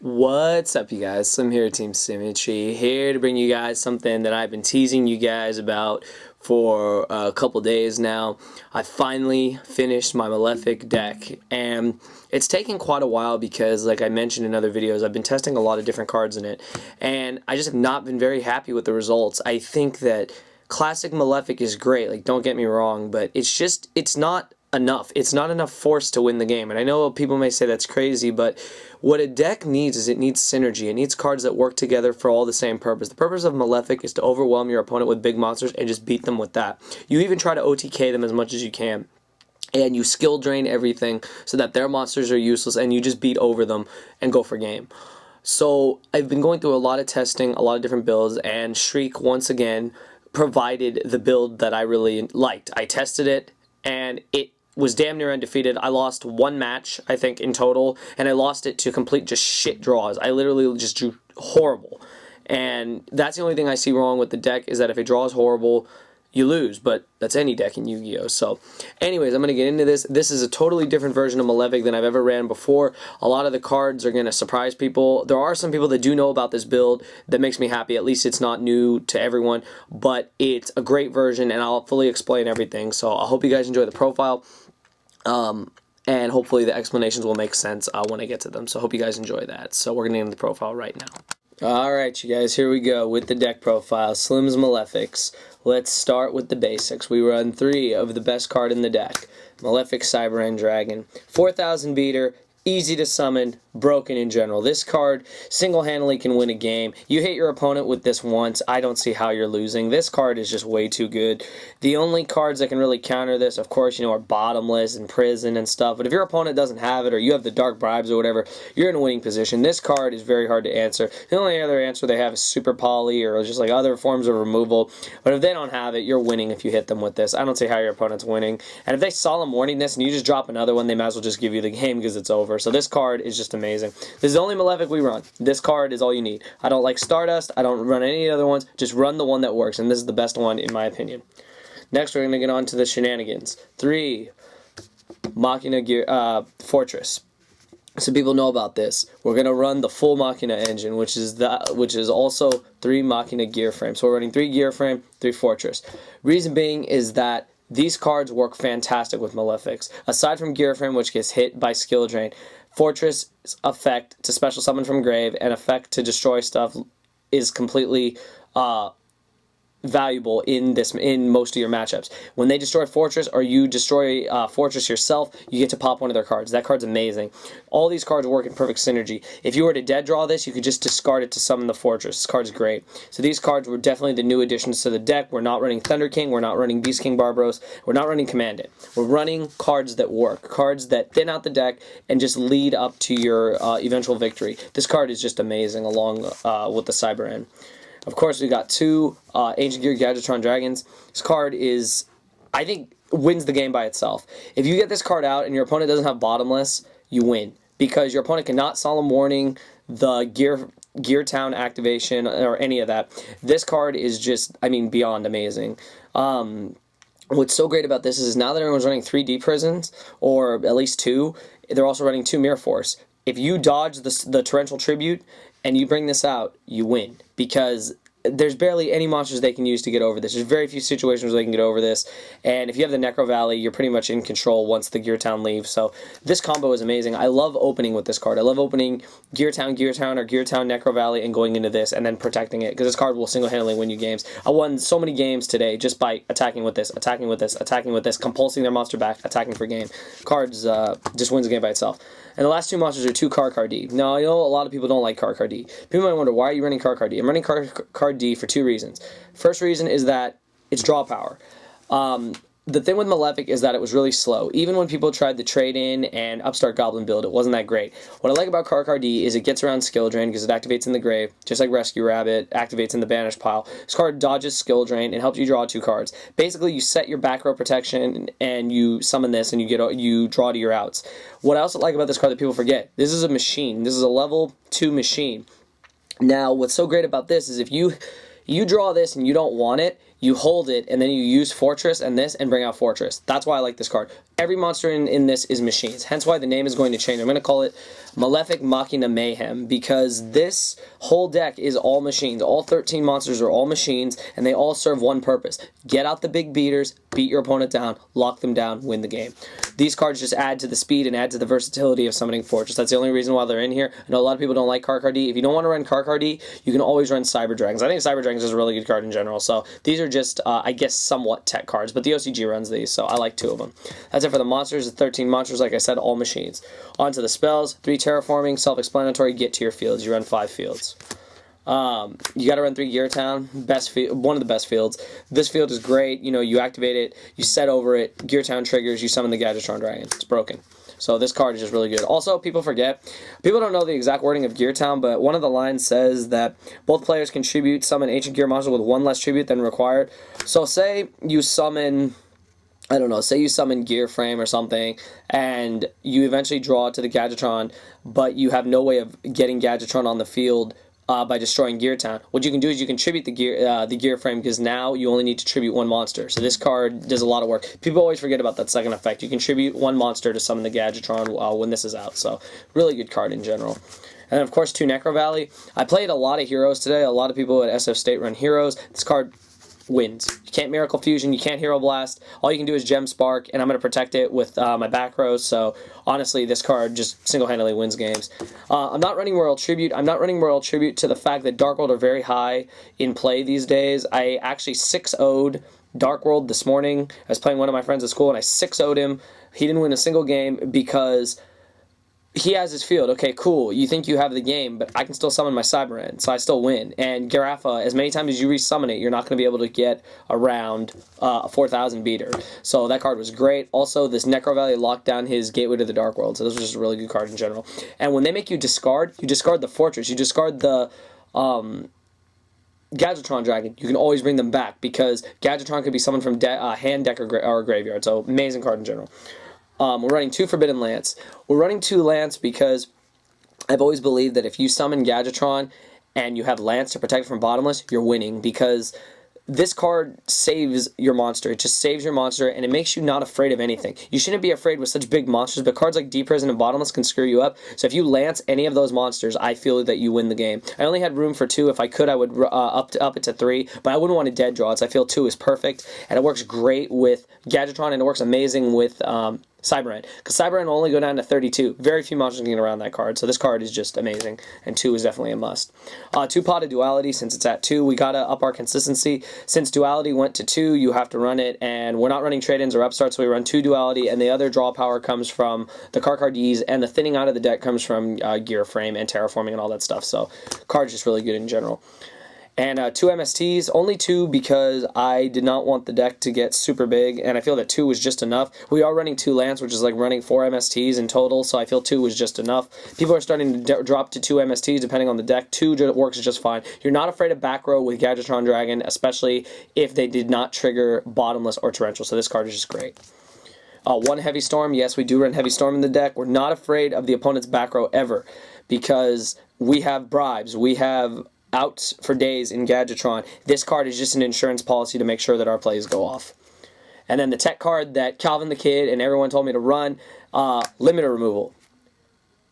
What's up, you guys? Slim here at SlimXTeamSymmetry, here to bring you guys something that I've been teasing you guys about for a couple days now. I finally finished my Malefic deck, and it's taken quite a while because, like I mentioned in other videos, I've been testing a lot of different cards in it, and I just have not been very happy with the results. I think that Classic Malefic is great, like, don't get me wrong, but it's not enough. It's not enough force to win the game. And I know people may say that's crazy, but what a deck needs is it needs synergy. It needs cards that work together for all the same purpose. The purpose of Malefic is to overwhelm your opponent with big monsters and just beat them with that. You even try to OTK them as much as you can. And you skill drain everything so that their monsters are useless and you just beat over them and go for game. So I've been going through a lot of testing, a lot of different builds, and Shriek once again provided the build that I really liked. I tested it and it was damn near undefeated. I lost one match, I think, in total, and I lost it to complete just shit draws. I literally just drew horrible. And that's the only thing I see wrong with the deck, is that if it draws horrible, you lose, but that's any deck in Yu-Gi-Oh! So, anyways, I'm going to get into this. This is a totally different version of Malefic than I've ever ran before. A lot of the cards are going to surprise people. There are some people that do know about this build. That makes me happy. At least it's not new to everyone, but it's a great version, and I'll fully explain everything. So, I hope you guys enjoy the profile. And hopefully the explanations will make sense when I get to them. So I hope you guys enjoy that. So we're going to get into the profile right now. Alright, you guys, here we go with the deck profile. Slim's Malefics. Let's start with the basics. We run 3 of the best card in the deck. Malefic Cyber Dragon. 4,000 beater. Easy to summon, broken in general. This card single-handedly can win a game. You hit your opponent with this once, I don't see how you're losing. This card is just way too good. The only cards that can really counter this, of course, are Bottomless and Prison and stuff. But if your opponent doesn't have it, or you have the Dark Bribes or whatever, you're in a winning position. This card is very hard to answer. The only other answer they have is Super Poly or just like other forms of removal. But if they don't have it, you're winning if you hit them with this. I don't see how your opponent's winning. And if they Solemn Warning this and you just drop another one, they might as well just give you the game because it's over. So this card is just amazing. This is the only Malefic we run. This card is all you need. I don't like Stardust. I don't run any other ones. Just run the one that works, and this is the best one in my opinion. Next, we're going to get on to the shenanigans. 3 Machina Gear Fortress. So people know about this. We're going to run the full Machina engine, which is also 3 Machina Gear Frame. So we're running 3 Gear Frame, 3 Fortress. Reason being is that these cards work fantastic with Malefics. Aside from Gear Frame, which gets hit by skill drain, Fortress' effect to special summon from grave and effect to destroy stuff is completely valuable in most of your matchups. When they destroy Fortress or you destroy Fortress yourself, you get to pop one of their cards. That card's amazing. All these cards work in perfect synergy. If you were to dead draw this, you could just discard it to summon the Fortress. This card's great. So these cards were definitely the new additions to the deck. We're not running Thunder King. We're not running Beast King Barbaros. We're not running Command It. We're running cards that work. Cards that thin out the deck and just lead up to your eventual victory. This card is just amazing along with the Cyber End. Of course, we got 2 Ancient Gear Gadgetron Dragons. This card is, I think, wins the game by itself. If you get this card out and your opponent doesn't have Bottomless, you win. Because your opponent cannot Solemn Warning the Gear Town activation or any of that. This card is just, I mean, beyond amazing. What's so great about this is now that everyone's running 3 Deep Prisons, or at least 2, they're also running 2 Mirror Force. If you dodge the Torrential Tribute and you bring this out, you win. Because there's barely any monsters they can use to get over this. There's very few situations where they can get over this. And if you have the Necro Valley, you're pretty much in control once the Gear Town leaves. So this combo is amazing. I love opening with this card. I love opening Gear Town, or Gear Town, Necro Valley, and going into this and then protecting it. Because this card will single-handedly win you games. I won so many games today just by attacking with this, attacking with this, attacking with this, compulsing their monster back, attacking for game. Cards just wins the game by itself. And the last 2 monsters are 2 Card D. Now, I know a lot of people don't like Card D. People might wonder, why are you running Card D? I'm running Card D for 2 reasons. First reason is that it's draw power. the thing with Malefic is that it was really slow. Even when people tried the trade-in and Upstart Goblin build, it wasn't that great. What I like about card D is it gets around skill drain because it activates in the grave, just like Rescue Rabbit activates in the banish pile. This card dodges skill drain and helps you draw 2 cards. Basically, you set your back row protection and you summon this and you draw to your outs. What I also like about this card that people forget, this is a machine. This is a level 2 machine. Now, what's so great about this is if you draw this and you don't want it, you hold it, and then you use Fortress and this and bring out Fortress. That's why I like this card. Every monster in this is machines, hence why the name is going to change. I'm going to call it Malefic Machina Mayhem because this whole deck is all machines. All 13 monsters are all machines, and they all serve one purpose. Get out the big beaters, beat your opponent down, lock them down, win the game. These cards just add to the speed and add to the versatility of summoning Fortress. That's the only reason why they're in here. I know a lot of people don't like card D. If you don't want to run card D, you can always run Cyber Dragons. I think Cyber Dragons is a really good card in general, so these are just, I guess, somewhat tech cards, but the OCG runs these, so I like 2 of them. That's it for the monsters. The 13 monsters, like I said, all machines. On to the spells. 3 terraforming, self-explanatory, get to your fields. You run 5 fields. You got to run 3 Gear Town, one of the best fields. This field is great. You know, you activate it, you set over it, Gear Town triggers, you summon the Gadgetron Dragon. It's broken. So this card is just really good. Also, people don't know the exact wording of Gear Town, but one of the lines says that both players contribute summon ancient gear monster with 1 less tribute than required. So say you summon, I don't know, say you summon Gear Frame or something, and you eventually draw to the Gadgetron, but you have no way of getting Gadgetron on the field by destroying Gear Town. What you can do is you can tribute the Gear Frame because now you only need to tribute 1 monster. So this card does a lot of work. People always forget about that second effect. You can tribute 1 monster to summon the Gadgetron when this is out. So really good card in general. And then of course 2 Necro Valley. I played a lot of heroes today. A lot of people at SF State run heroes. This card wins. You can't Miracle Fusion, you can't Hero Blast. All you can do is Gem Spark, and I'm going to protect it with my back rows, so honestly, this card just single-handedly wins games. I'm not running Royal Tribute. I'm not running Royal Tribute to the fact that Dark World are very high in play these days. I actually 6-0'd Dark World this morning. I was playing one of my friends at school, and I 6-0'd him. He didn't win a single game because he has his field. Okay, cool. You think you have the game, but I can still summon my Cyberend, so I still win. And Garafa, as many times as you resummon it, you're not going to be able to get around a 4,000 beater. So that card was great. Also, this Necro Valley locked down his Gateway to the Dark World, so this was just a really good card in general. And when they make you discard the Fortress. You discard the Gadgetron Dragon. You can always bring them back because Gadgetron could be summoned from hand, deck, or graveyard. So amazing card in general. We're running 2 Forbidden Lance. We're running 2 Lance because I've always believed that if you summon Gadgetron and you have Lance to protect it from Bottomless, you're winning because this card saves your monster. It just saves your monster, and it makes you not afraid of anything. You shouldn't be afraid with such big monsters, but cards like Deep Prison and Bottomless can screw you up. So if you Lance any of those monsters, I feel that you win the game. I only had room for 2. If I could, I would up it to 3, but I wouldn't want to dead draw it, so I feel 2 is perfect, and it works great with Gadgetron, and it works amazing with Cyberend, because Cyberend will only go down to 32. Very few monsters can get around that card, so this card is just amazing, and 2 is definitely a must. 2 Potted Duality, since it's at 2, we gotta up our consistency. Since Duality went to 2, you have to run it, and we're not running trade-ins or upstarts, so we run 2 Duality, and the other draw power comes from the card Ds, and the thinning out of the deck comes from Gear Frame and Terraforming and all that stuff, so card's just really good in general. And 2 MSTs, only 2 because I did not want the deck to get super big, and I feel that 2 was just enough. We are running 2 Lance, which is like running 4 MSTs in total, so I feel 2 was just enough. People are starting to drop to 2 MSTs depending on the deck. 2 works just fine. You're not afraid of back row with Gadgetron Dragon, especially if they did not trigger Bottomless or Torrential, so this card is just great. 1 Heavy Storm, yes, we do run Heavy Storm in the deck. We're not afraid of the opponent's back row ever, because we have bribes, we have outs for days in Gadgetron. This card is just an insurance policy to make sure that our plays go off. And then the tech card that Calvin the Kid and everyone told me to run, Limiter Removal.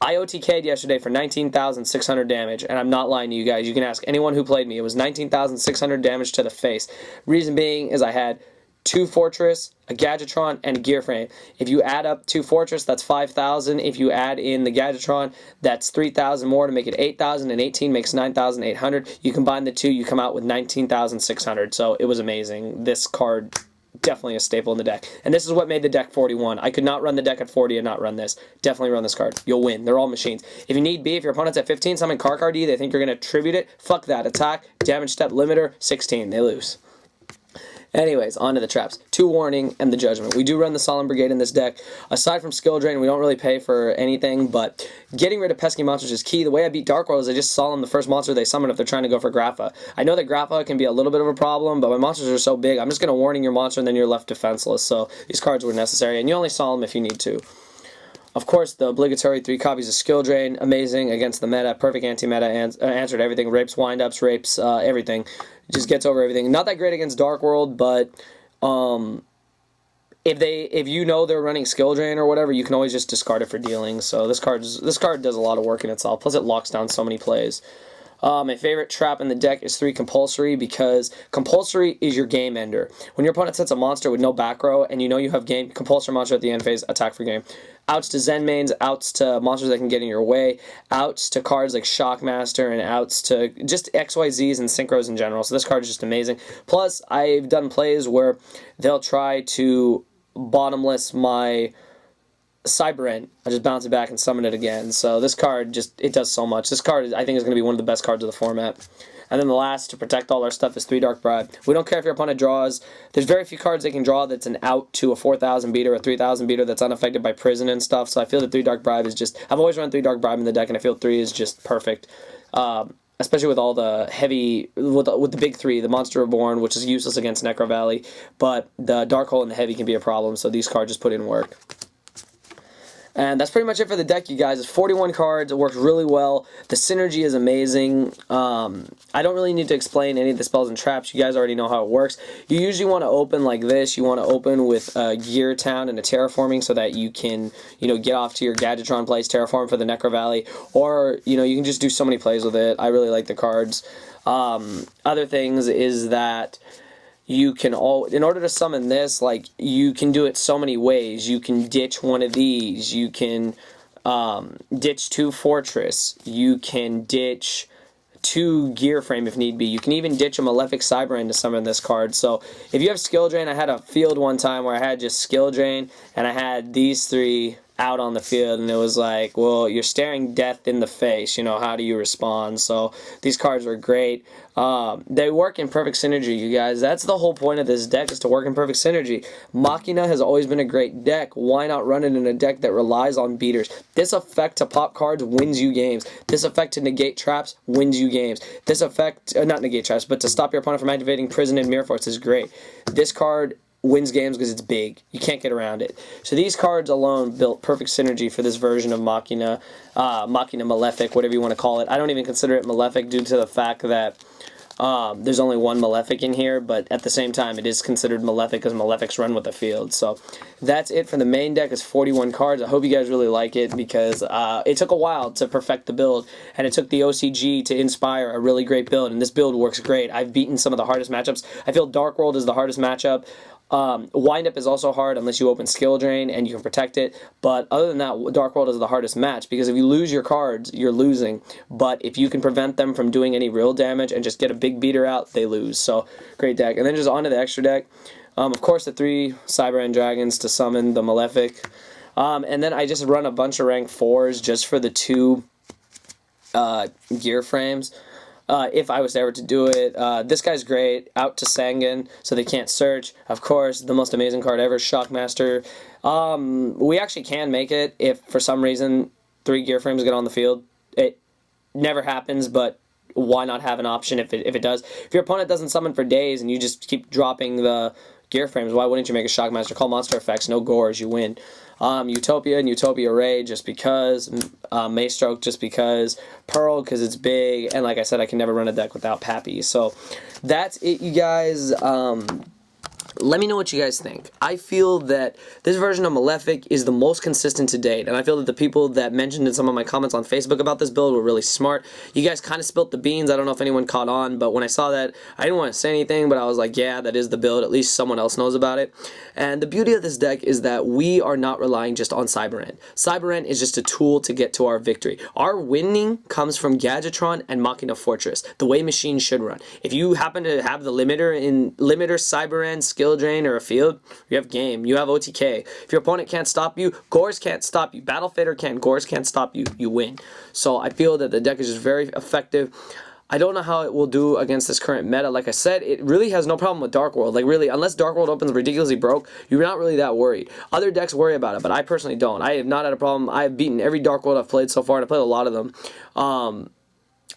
I OTK'd yesterday for 19,600 damage, and I'm not lying to you guys. You can ask anyone who played me. It was 19,600 damage to the face. Reason being is I had 2 Fortress, a Gadgetron, and a Gear Frame. If you add up 2 Fortress, that's 5,000. If you add in the Gadgetron, that's 3,000 more to make it 8,000, and 18 makes 9,800. You combine the 2, you come out with 19,600. So it was amazing. This card, definitely a staple in the deck. And this is what made the deck 41. I could not run the deck at 40 and not run this. Definitely run this card. You'll win. They're all machines. If you need B, if your opponent's at 15, summon card D, they think you're going to tribute it. Fuck that. Attack, damage step, limiter, 16. They lose. Anyways, on to the traps. 2 Warning and the Judgment. We do run the Solemn Brigade in this deck. Aside from skill drain, we don't really pay for anything, but getting rid of pesky monsters is key. The way I beat Dark World is I just Solemn the first monster they summon if they're trying to go for Grapha. I know that Grapha can be a little bit of a problem, but my monsters are so big, I'm just going to Warning your monster and then you're left defenseless. So these cards were necessary, and you only Solemn if you need to. Of course, the obligatory 3 copies of Skill Drain, amazing against the meta, perfect anti-meta, answered everything, rapes, wind-ups, rapes, everything. Just gets over everything. Not that great against Dark World, but if you know they're running Skill Drain or whatever, you can always just discard it for dealing. So this card does a lot of work in itself. Plus, it locks down so many plays. My favorite trap in the deck is 3 Compulsory, because Compulsory is your game ender. When your opponent sets a monster with no back row and you know you have game, Compulsory monster at the end phase, attack for game. Outs to Zen mains, outs to monsters that can get in your way, outs to cards like Shockmaster, and outs to just XYZs and Synchros in general. So this card is just amazing. Plus, I've done plays where they'll try to bottomless my Cyber. I just bounce it back and summon it again. So this card it does so much. This card I think is going to be one of the best cards of the format. And then the last to protect all our stuff is 3 Dark Bribe. We don't care if your opponent draws. There's very few cards they can draw that's an out to a 4,000 beater, a 3,000 beater that's unaffected by prison and stuff. So I feel that 3 Dark Bribe is just, I've always run 3 Dark Bribe in the deck, and I feel 3 is just perfect. Especially with all the heavy, with the big 3, the Monster Reborn, which is useless against Necro Valley, but the Dark Hole and the Heavy can be a problem, so these cards just put in work. And that's pretty much it for the deck, you guys. It's 41 cards. It works really well. The synergy is amazing. I don't really need to explain any of the spells and traps. You guys already know how it works. You usually want to open like this. You want to open with Gear Town and a Terraforming so that you can, get off to your Gadgetron plays, Terraform for the Necro Valley, or, you can just do so many plays with it. I really like the cards. Other things is that you can in order to summon this, you can do it so many ways. You can ditch one of these. You can ditch 2 Fortress. You can ditch 2 Gear Frame if need be. You can even ditch a Malefic Cyber to summon this card. So if you have Skill Drain, I had a field one time where I had just Skill Drain and I had these 3 out on the field, and it was like, well, you're staring death in the face, how do you respond? So these cards were great. They work in perfect synergy, you guys. That's the whole point of this deck, is to work in perfect synergy. Machina has always been a great deck. Why not run it in a deck that relies on beaters? This effect to pop cards wins you games. This effect to negate traps wins you games. This effect, not negate traps, but to stop your opponent from activating Prison and Mirror Force is great. This card wins games because it's big. You can't get around it. So these cards alone built perfect synergy for this version of Machina, Machina Malefic, whatever you want to call it. I don't even consider it Malefic due to the fact that there's only one Malefic in here, but at the same time it is considered Malefic because Malefics run with the field. So that's it for the main deck. It's 41 cards. I hope you guys really like it, because it took a while to perfect the build, and it took the OCG to inspire a really great build, and this build works great. I've beaten some of the hardest matchups. I feel Dark World is the hardest matchup. Wind-up is also hard unless you open Skill Drain and you can protect it, but other than that, Dark World is the hardest match, because if you lose your cards, you're losing, but if you can prevent them from doing any real damage and just get a big beater out, they lose. So great deck. And then just onto the extra deck, of course the 3 Cyber End Dragons to summon the Malefic, and then I just run a bunch of rank 4s just for the 2 gear frames. If I was ever to do it. This guy's great. Out to Sangan, so they can't search. Of course, the most amazing card ever, Shockmaster. We actually can make it if, for some reason, 3 gear frames get on the field. It never happens, but why not have an option if it does? If your opponent doesn't summon for days and you just keep dropping the gear frames, why wouldn't you make a Shockmaster? Call monster effects, no gores, you win. Utopia and Utopia Ray just because, Maystroke just because, Pearl because it's big, and like I said, I can never run a deck without Pappy. So that's it, you guys. Let me know what you guys think. I feel that this version of Malefic is the most consistent to date, and I feel that the people that mentioned in some of my comments on Facebook about this build were really smart. You guys kind of spilt the beans. I don't know if anyone caught on, but when I saw that, I didn't want to say anything, but I was like, yeah, that is the build. At least someone else knows about it. And the beauty of this deck is that we are not relying just on Cyber End. Cyber End is just a tool to get to our victory. Our winning comes from Gadgetron and Machina Fortress, the way machines should run. If you happen to have the limiter in Cyber End, Skill Drain, or a field, you have game. You have OTK. If your opponent can't stop you, Gores can't stop you. Battle Fader can. Gores can't stop you. You win. So I feel that the deck is just very effective. I don't know how it will do against this current meta. Like I said, it really has no problem with Dark World. Like really, unless Dark World opens ridiculously broke, you're not really that worried. Other decks worry about it, but I personally don't. I have not had a problem. I have beaten every Dark World I've played so far, and I played a lot of them.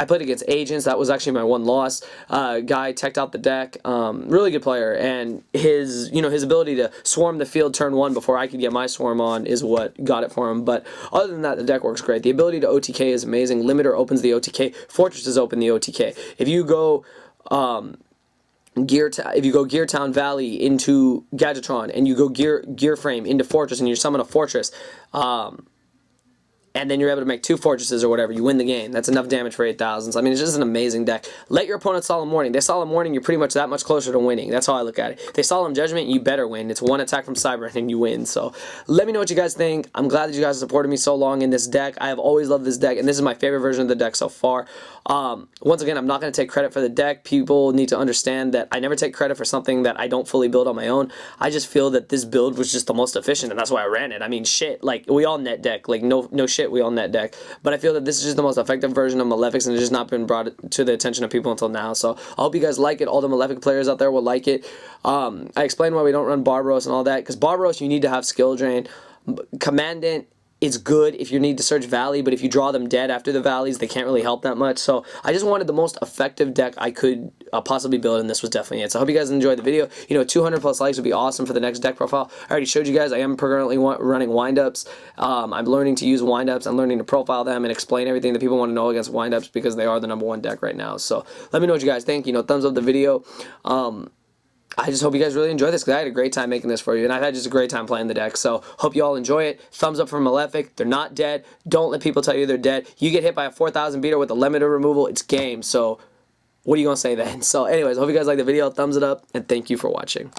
I played against Agents. That was actually my one loss. Guy teched out the deck. Really good player, and his ability to swarm the field turn 1 before I could get my swarm on is what got it for him. But other than that, the deck works great. The ability to OTK is amazing. Limiter opens the OTK. Fortresses open the OTK. If you go Gear Town Valley into Gadgetron, and you go Gear Frame into Fortress, and you summon a Fortress, and then you're able to make 2 fortresses or whatever, you win the game. That's enough damage for 8,000. So, I mean, it's just an amazing deck. Let your opponent Solemn Warning. They Solemn Warning, you're pretty much that much closer to winning. That's how I look at it. If they Solemn Judgment, you better win. It's 1 attack from Cyber and you win. So, let me know what you guys think. I'm glad that you guys have supported me so long in this deck. I have always loved this deck, and this is my favorite version of the deck so far. Once again, I'm not going to take credit for the deck. People need to understand that I never take credit for something that I don't fully build on my own. I just feel that this build was just the most efficient, and that's why I ran it. I mean, shit, like, we all net deck. Like, no shit, we all net deck. But I feel that this is just the most effective version of Malefic, and it's just not been brought to the attention of people until now. So I hope you guys like it. All the Malefic players out there will like it. I explained why we don't run Barbaros and all that, because Barbaros, you need to have skill drain. Commandant, it's good if you need to search Valley, but if you draw them dead after the Valleys, they can't really help that much. So I just wanted the most effective deck I could possibly build, and this was definitely it. So I hope you guys enjoyed the video. 200 plus likes would be awesome for the next deck profile. I already showed you guys I am currently running windups. I'm learning to use windups. I'm learning to profile them and explain everything that people want to know against windups, because they are the #1 deck right now. So let me know what you guys think. Thumbs up the video. I just hope you guys really enjoy this, because I had a great time making this for you, and I've had just a great time playing the deck. So hope you all enjoy it. Thumbs up for Malefic. They're not dead. Don't let people tell you they're dead. You get hit by a 4,000 beater with a limiter removal, it's game. So what are you going to say then? So anyways, I hope you guys like the video. Thumbs it up, and thank you for watching.